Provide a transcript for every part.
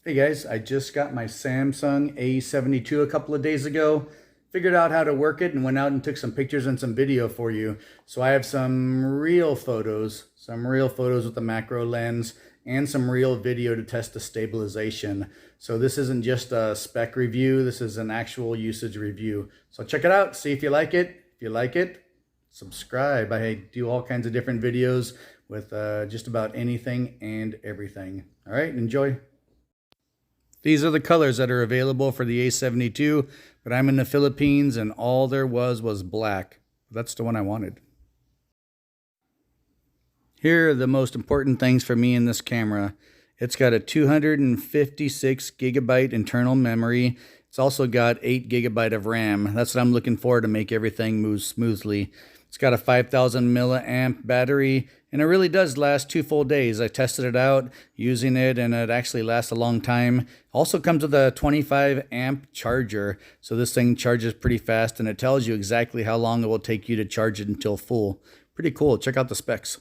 Hey guys, I just got my Samsung A72 a couple of days ago. Figured out how to work it and went out and took some pictures and some video for you. So I have some real photos with the macro lens and some real video to test the stabilization. So this isn't just a spec review, this is an actual usage review. So check it out, see if you like it. If you like it, subscribe. I do all kinds of different videos with just about anything and everything. All right, enjoy. These are the colors that are available for the A72, but I'm in the Philippines and all there was black. That's the one I wanted. Here are the most important things for me in this camera. It's got a 256 gigabyte internal memory. It's also got 8 gigabyte of RAM. That's what I'm looking for to make everything move smoothly. It's got a 5,000 milliamp battery, and it really does last 2 full days. I tested it out using it, and it actually lasts a long time. Also comes with a 25 amp charger, so this thing charges pretty fast, and it tells you exactly how long it will take you to charge it until full. Pretty cool. Check out the specs.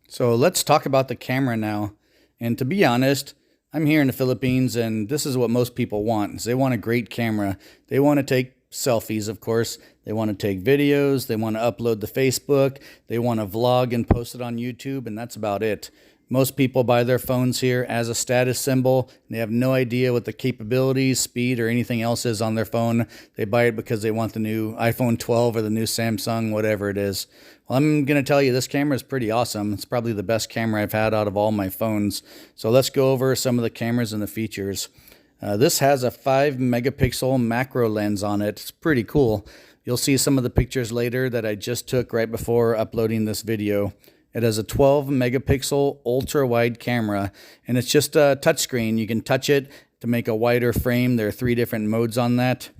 So let's talk about the camera now. And to be honest, I'm here in the Philippines, and this is what most people want. Is they want a great camera. They want to take selfies, of course. They want to take videos. They want to upload to Facebook. They want to vlog and post it on YouTube, and that's about it. Most people buy their phones here as a status symbol. They have no idea what the capabilities, speed, or anything else is on their phone. They buy it because they want the new iPhone 12 or the new Samsung, whatever it is. Well, I'm going to tell you, this camera is pretty awesome. It's probably the best camera I've had out of all my phones. So let's go over some of the cameras and the features. This has a 5 megapixel macro lens on it. It's pretty cool. You'll see some of the pictures later that I just took right before uploading this video. It has a 12 megapixel ultra wide camera, and it's just a touchscreen. You can touch it to make a wider frame. There are 3 different modes on that.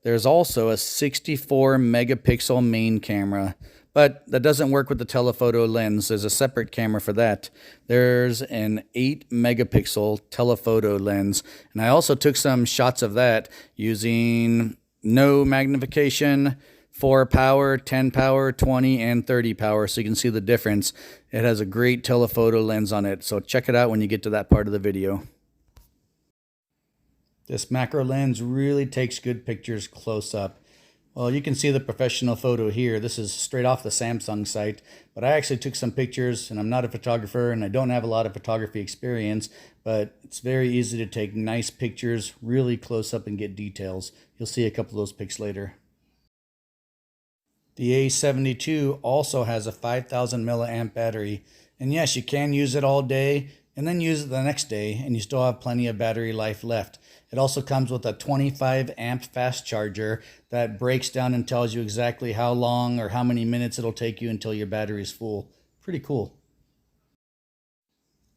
There's also a 64 megapixel main camera, but that doesn't work with the telephoto lens. There's a separate camera for that. There's an 8 megapixel telephoto lens, and I also took some shots of that using no magnification, 4 power, 10 power, 20, and 30 power, so you can see the difference. It has a great telephoto lens on it, so check it out when you get to that part of the video. This macro lens really takes good pictures close up. Well, you can see the professional photo here. This is straight off the Samsung site, but I actually took some pictures, and I'm not a photographer, and I don't have a lot of photography experience, but it's very easy to take nice pictures really close up and get details. You'll see a couple of those pics later. The A72 also has a 5,000 milliamp battery, and yes, you can use it all day and then use it the next day, and you still have plenty of battery life left. It also comes with a 25 amp fast charger that breaks down and tells you exactly how long or how many minutes it'll take you until your battery is full. Pretty cool.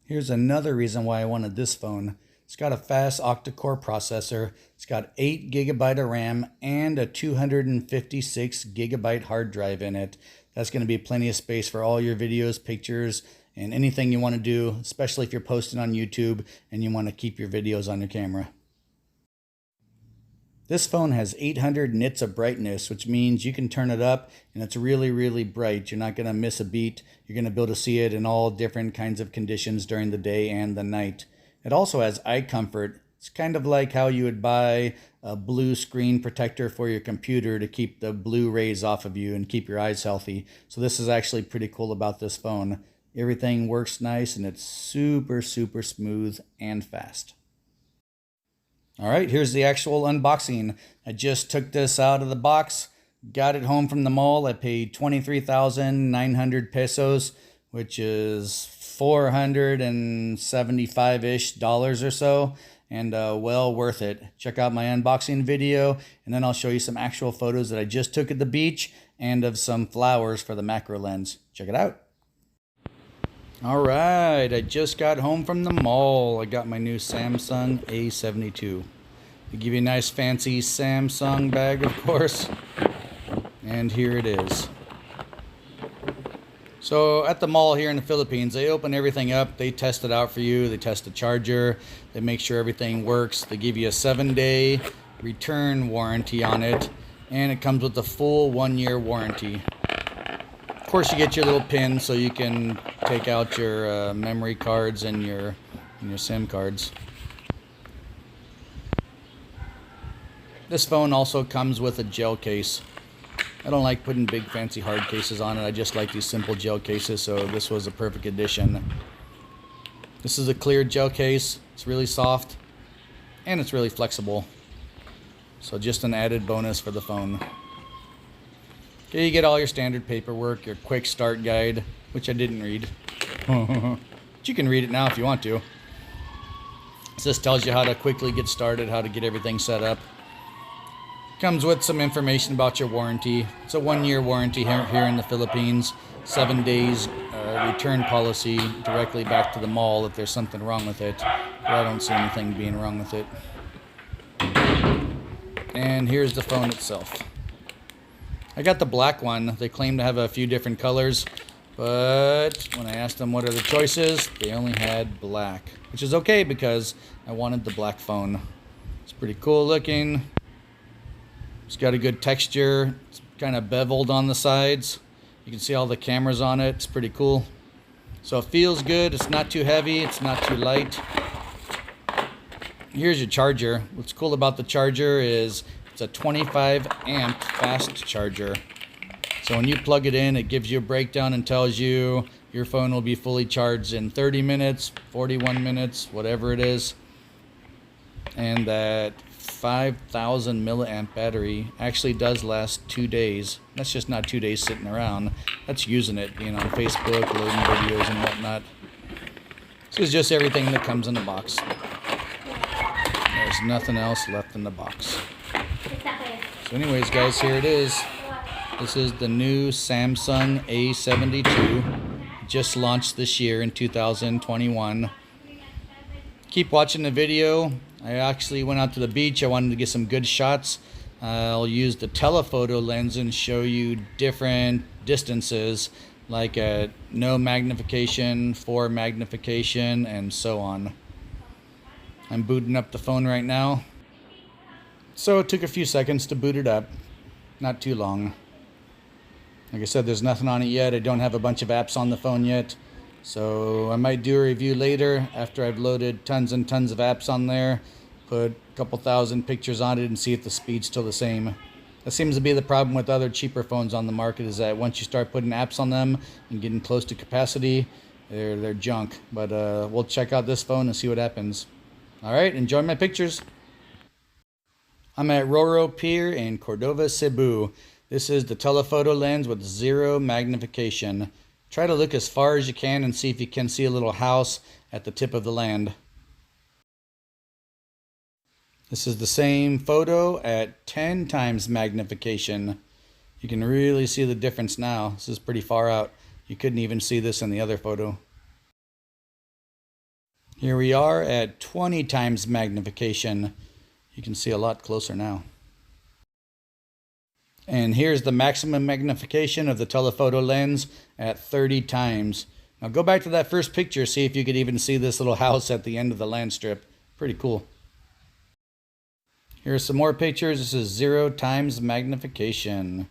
Here's another reason why I wanted this phone. It's got a fast octa-core processor. It's got 8 gigabyte of RAM and a 256 gigabyte hard drive in it. That's going to be plenty of space for all your videos, pictures, and anything you want to do, especially if you're posting on YouTube and you want to keep your videos on your camera. This phone has 800 nits of brightness, which means you can turn it up and it's really, really bright. You're not going to miss a beat. You're going to be able to see it in all different kinds of conditions during the day and the night. It also has eye comfort. It's kind of like how you would buy a blue screen protector for your computer to keep the blue rays off of you and keep your eyes healthy. So this is actually pretty cool about this phone. Everything works nice and it's super, super smooth and fast. All right, here's the actual unboxing. I just took this out of the box, got it home from the mall. I paid 23,900 pesos, which is 475-ish dollars or so, and well worth it. Check out my unboxing video, and then I'll show you some actual photos that I just took at the beach and of some flowers for the macro lens. Check it out. All right, I just got home from the mall. I got my new Samsung A72. They give you a nice fancy Samsung bag, of course, and here it is. So at the mall here in the Philippines, they open everything up. They test it out for you. They test the charger. They make sure everything works. They give you a 7-day return warranty on it, and it comes with a full 1-year warranty. Of course, you get your little pin so you can take out your memory cards and your and your SIM cards. This phone also comes with a gel case. I don't like putting big fancy hard cases on it. I just like these simple gel cases, so this was a perfect addition. This is a clear gel case. It's really soft and it's really flexible. So just an added bonus for the phone. Okay, you get all your standard paperwork, your quick start guide, which I didn't read. But you can read it now if you want to. This tells you how to quickly get started, how to get everything set up. Comes with some information about your warranty. It's a 1-year warranty here in the Philippines. 7 days return policy directly back to the mall if there's something wrong with it. But I don't see anything being wrong with it. And here's the phone itself. I got the black one. They claim to have a few different colors, but when I asked them what are the choices, they only had black, which is okay because I wanted the black phone. It's pretty cool looking. It's got a good texture. It's kind of beveled on the sides. You can see all the cameras on it. It's pretty cool. So it feels good. It's not too heavy. It's not too light. Here's your charger. What's cool about the charger is it's a 25 amp fast charger. So when you plug it in, it gives you a breakdown and tells you your phone will be fully charged in 30 minutes, 41 minutes, whatever it is. And that 5,000 milliamp battery actually does last 2 days. That's just not 2 days sitting around. That's using it, being on Facebook, loading videos and whatnot. This is just everything that comes in the box. There's nothing else left in the box. So anyways, guys, here it is. This is the new Samsung A72. Just launched this year in 2021. Keep watching the video. I actually went out to the beach. I wanted to get some good shots. I'll use the telephoto lens and show you different distances, like at no magnification, 4 magnification, and so on. I'm booting up the phone right now. So it took a few seconds to boot it up. Not too long. Like I said, there's nothing on it yet. I don't have a bunch of apps on the phone yet. So I might do a review later after I've loaded tons and tons of apps on there, put a couple thousand pictures on it and see if the speed's still the same. That seems to be the problem with other cheaper phones on the market, is that once you start putting apps on them and getting close to capacity, they're junk. But we'll check out this phone and see what happens. Alright, enjoy my pictures. I'm at Roro Pier in Cordova, Cebu. This is the telephoto lens with 0 magnification. Try to look as far as you can and see if you can see a little house at the tip of the land. This is the same photo at 10 times magnification. You can really see the difference now. This is pretty far out. You couldn't even see this in the other photo. Here we are at 20 times magnification. You can see a lot closer now. And here's the maximum magnification of the telephoto lens at 30 times. Now go back to that first picture, see if you could even see this little house at the end of the land strip. Pretty cool. Here's some more pictures. This is 0 times magnification.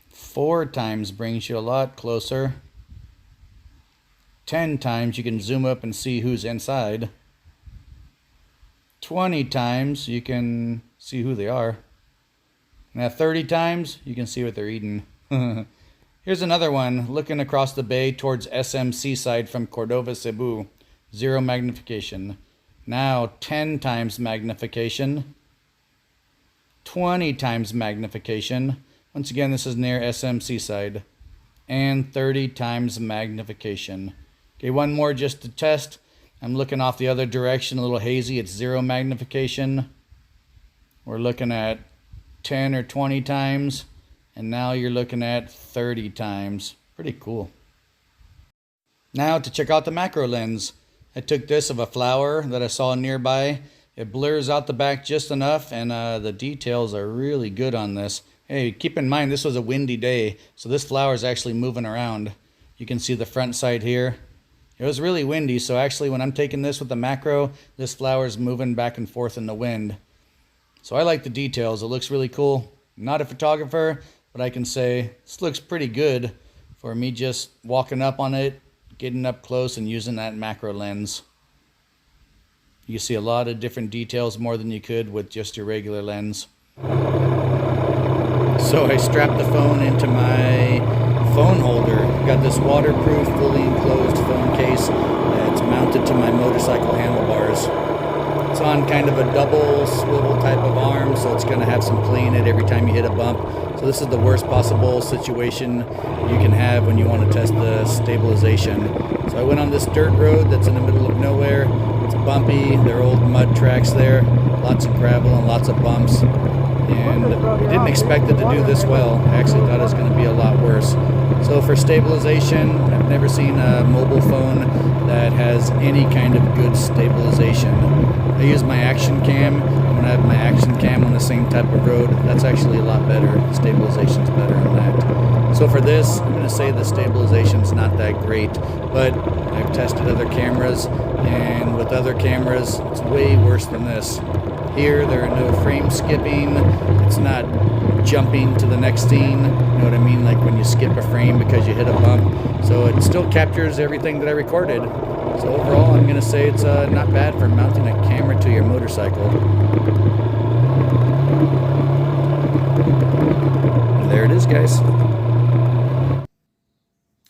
4 times brings you a lot closer. 10 times you can zoom up and see who's inside. 20 times you can see who they are. And at 30 times, you can see what they're eating. Here's another one, looking across the bay towards SM Seaside from Cordova, Cebu. 0 magnification. Now 10 times magnification. 20 times magnification. Once again, this is near SM Seaside. And 30 times magnification. Okay, one more just to test. I'm looking off the other direction, a little hazy. It's 0 magnification. We're looking at 10 or 20 times, and now you're looking at 30 times. Pretty cool. Now to check out the macro lens. I took this of a flower that I saw nearby. It blurs out the back just enough, and the details are really good on this. Hey, keep in mind this was a windy day, so this flower is actually moving around. You can see the front side here. It was really windy, so actually when I'm taking this with the macro, this flower is moving back and forth in the wind. So I like the details. It looks really cool. I'm not a photographer, but I can say this looks pretty good for me just walking up on it, getting up close and using that macro lens. You see a lot of different details, more than you could with just your regular lens. So I strapped the phone into my phone holder. Got this waterproof, fully enclosed phone case that's mounted to my motorcycle handlebars. It's on kind of a double swivel type of arm, so it's going to have some play in it every time you hit a bump. So this is the worst possible situation you can have when you want to test the stabilization. So I went on this dirt road that's in the middle of nowhere. It's bumpy. There are old mud tracks there, lots of gravel and lots of bumps. And I didn't expect it to do this well. I actually thought it was going to be a lot worse. So for stabilization, I've never seen a mobile phone that has any kind of good stabilization. I use my action cam. When I have my action cam on the same type of road, that's actually a lot better. Stabilization's better on that. So for this, I'm going to say the stabilization's not that great, but I've tested other cameras, and with other cameras, it's way worse than this. Here, there are no frame skipping. It's not jumping to the next scene. You know what I mean? Like when you skip a frame because you hit a bump. So it still captures everything that I recorded. So overall, I'm going to say it's not bad for mounting a camera to your motorcycle. And there it is, guys.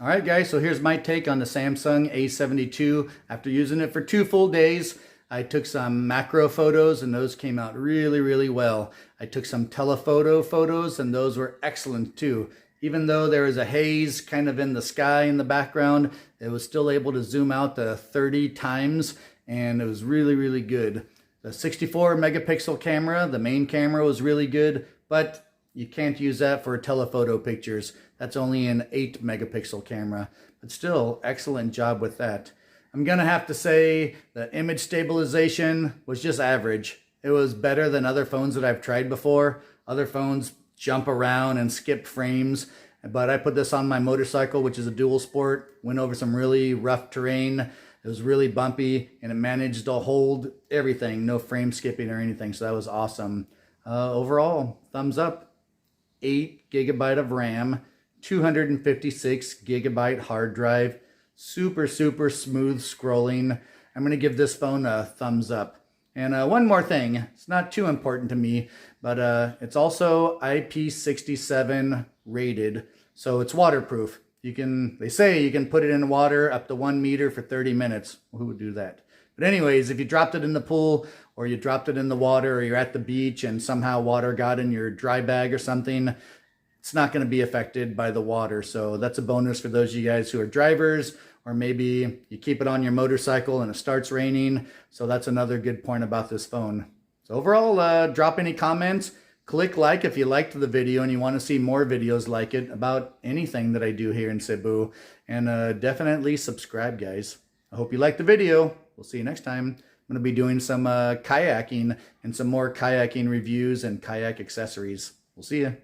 All right, guys, so here's my take on the Samsung A72. After using it for 2 full days, I took some macro photos, and those came out really, really well. I took some telephoto photos, and those were excellent too. Even though there was a haze kind of in the sky in the background, it was still able to zoom out to 30 times, and it was really, really good. The 64 megapixel camera, the main camera, was really good, but you can't use that for telephoto pictures. That's only an 8 megapixel camera, but still, excellent job with that. I'm gonna have to say the image stabilization was just average. It was better than other phones that I've tried before. Other phones jump around and skip frames, but I put this on my motorcycle, which is a dual sport, went over some really rough terrain. It was really bumpy, and it managed to hold everything, no frame skipping or anything, so that was awesome. Overall, thumbs up. 8 gigabyte of RAM, 256 gigabyte hard drive, super, super smooth scrolling. I'm going to give this phone a thumbs up. And one more thing, it's not too important to me, but it's also IP67 rated, so it's waterproof. They say you can put it in water up to 1 meter for 30 minutes. Well, who would do that? But anyways, if you dropped it in the pool, or you dropped it in the water, or you're at the beach and somehow water got in your dry bag or something, it's not going to be affected by the water. So that's a bonus for those of you guys who are drivers, or maybe you keep it on your motorcycle and it starts raining. So that's another good point about this phone. So overall, drop any comments, click like if you liked the video and you want to see more videos like it about anything that I do here in Cebu, and definitely subscribe, guys. I hope you liked the video. We'll see you next time. I'm going to be doing some kayaking and some more kayaking reviews and kayak accessories. We'll see you.